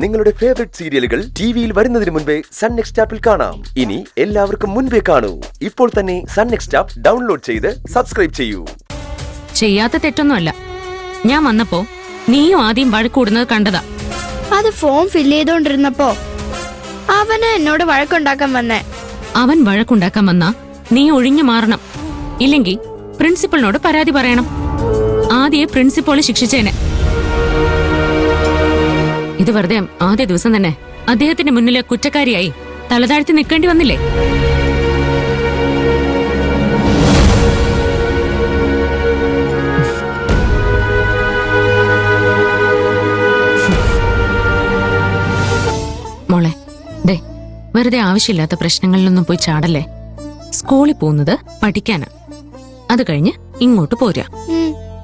നിങ്ങളുടെ ഫേവറേറ്റ് സീരിയലുകൾ ടിവിയിൽ വരുന്നതിന് മുൻപേ സൺ നെക്സ്റ്റ് ആപ്പിൽ കാണാം. ഇനി എല്ലാവർക്കും മുൻപേ കാണൂ. ഇപ്പോൾ തന്നെ സൺ നെക്സ്റ്റ് ആപ്പ് ഡൗൺലോഡ് ചെയ്ത് സബ്സ്ക്രൈബ് ചെയ്യൂ. ചെയ്യാത്ത തെറ്റൊന്നുമല്ല. ഞാൻ വന്നപ്പോ നീയും ആദ്യം വഴക്കൂടുന്നത് കണ്ടതാ. അത് ഫോം ഫില്ല് ചെയ്തോണ്ടിരുന്നപ്പോ അവന് എന്നോട് വഴക്കുണ്ടാക്കാൻ വന്നേ. അവൻ വഴക്കുണ്ടാക്കാൻ വന്നാ നീ ഒഴിഞ്ഞു മാറണം. ഇല്ലെങ്കിൽ പ്രിൻസിപ്പളിനോട് പരാതി പറയണം. ആദ്യം പ്രിൻസിപ്പള് ശിക്ഷിച്ചേനെ. ഇത് വെറുതെ ആദ്യ ദിവസം തന്നെ അദ്ദേഹത്തിന്റെ മുന്നിലെ കുറ്റക്കാരിയായി തലതാഴ്ത്തി നിൽക്കേണ്ടി വന്നില്ലേ? മോളെ, ദേ വെറുതെ ആവശ്യമില്ലാത്ത പ്രശ്നങ്ങളിലൊന്നും പോയി ചാടല്ലേ. സ്കൂളിൽ പോകുന്നത് പഠിക്കാനാ. അത് കഴിഞ്ഞ് ഇങ്ങോട്ട് പോരാ.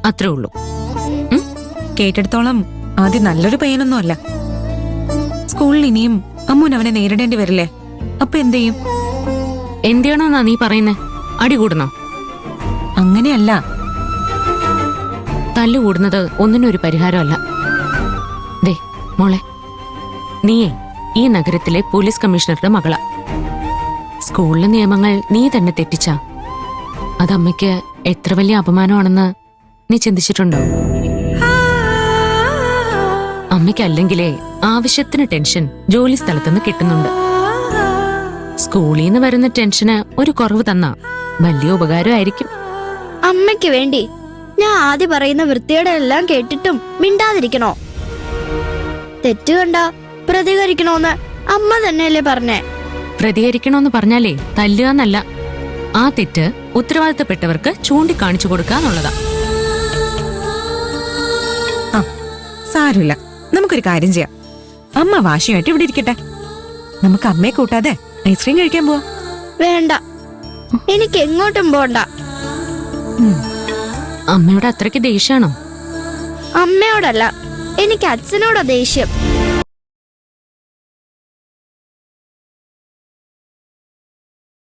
അത്രേ ഉള്ളൂ. കേട്ടെടുത്തോളം ആദ്യം നല്ലൊരു പയ്യനൊന്നും അല്ല. സ്കൂളിൽ ഇനിയും അമ്മൂന് അവനെ നേരിടേണ്ടി വരില്ലേ? അപ്പൊ എന്ത് ചെയ്യും? എന്തിയാണോന്നാ നീ പറയുന്നേ? അടി കൂടണോ? അങ്ങനെയല്ല. തല്ലുകൂടുന്നത് ഒന്നിനും ഒരു പരിഹാരമല്ല. ദേ മോളെ, നീയേ ഈ നഗരത്തിലെ പോലീസ് കമ്മീഷണറുടെ മകളാ. സ്കൂളിലെ നിയമങ്ങൾ നീ തന്നെ തെറ്റിച്ചാ അത് അമ്മയ്ക്ക് എത്ര വലിയ അപമാനമാണെന്ന് നീ ചിന്തിച്ചിട്ടുണ്ടോ? അമ്മയ്ക്കല്ലെങ്കിലേ ആവശ്യത്തിന് ടെൻഷൻ ജോലി സ്ഥലത്തുനിന്ന് കിട്ടുന്നുണ്ട്. സ്കൂളിൽ നിന്ന് വരുന്ന ടെൻഷന് ഒരു കുറവ് തന്നാ വലിയ ഉപകാരമായിരിക്കും. അമ്മയ്ക്ക് വേണ്ടി ഞാൻ ആദ്യം പറയുന്ന വൃത്തിയുടെ എല്ലാം കേട്ടിട്ടും മിണ്ടാതിരിക്കണോ? തെറ്റ് കണ്ട പ്രതികരിക്കണോന്ന് അമ്മ തന്നെയല്ലേ പറഞ്ഞേ? പ്രതികരിക്കണോന്ന് പറഞ്ഞാലേ തല്ലുകന്നല്ല. ആ തെറ്റ് ഉത്തരവാദിത്തപ്പെട്ടവർക്ക് ചൂണ്ടിക്കാണിച്ചു കൊടുക്കാന്നുള്ളതാ. സാരമില്ല, നമുക്കൊരു കാര്യം ചെയ്യാം. അമ്മ വാശിയായിട്ട് ഇവിടെ ഇരിക്കട്ടെ. നമുക്ക് അമ്മയെ കൂട്ടാതെ ഐസ്ക്രീം കഴിക്കാൻ പോവാ. വേണ്ട, എനിക്ക് എങ്ങോട്ടും പോണ്ട. അമ്മയോട് അത്രയ്ക്ക് ദേഷ്യാണോ? അമ്മയോടല്ല, എനിക്ക് അച്ഛനോടാ ദേഷ്യം.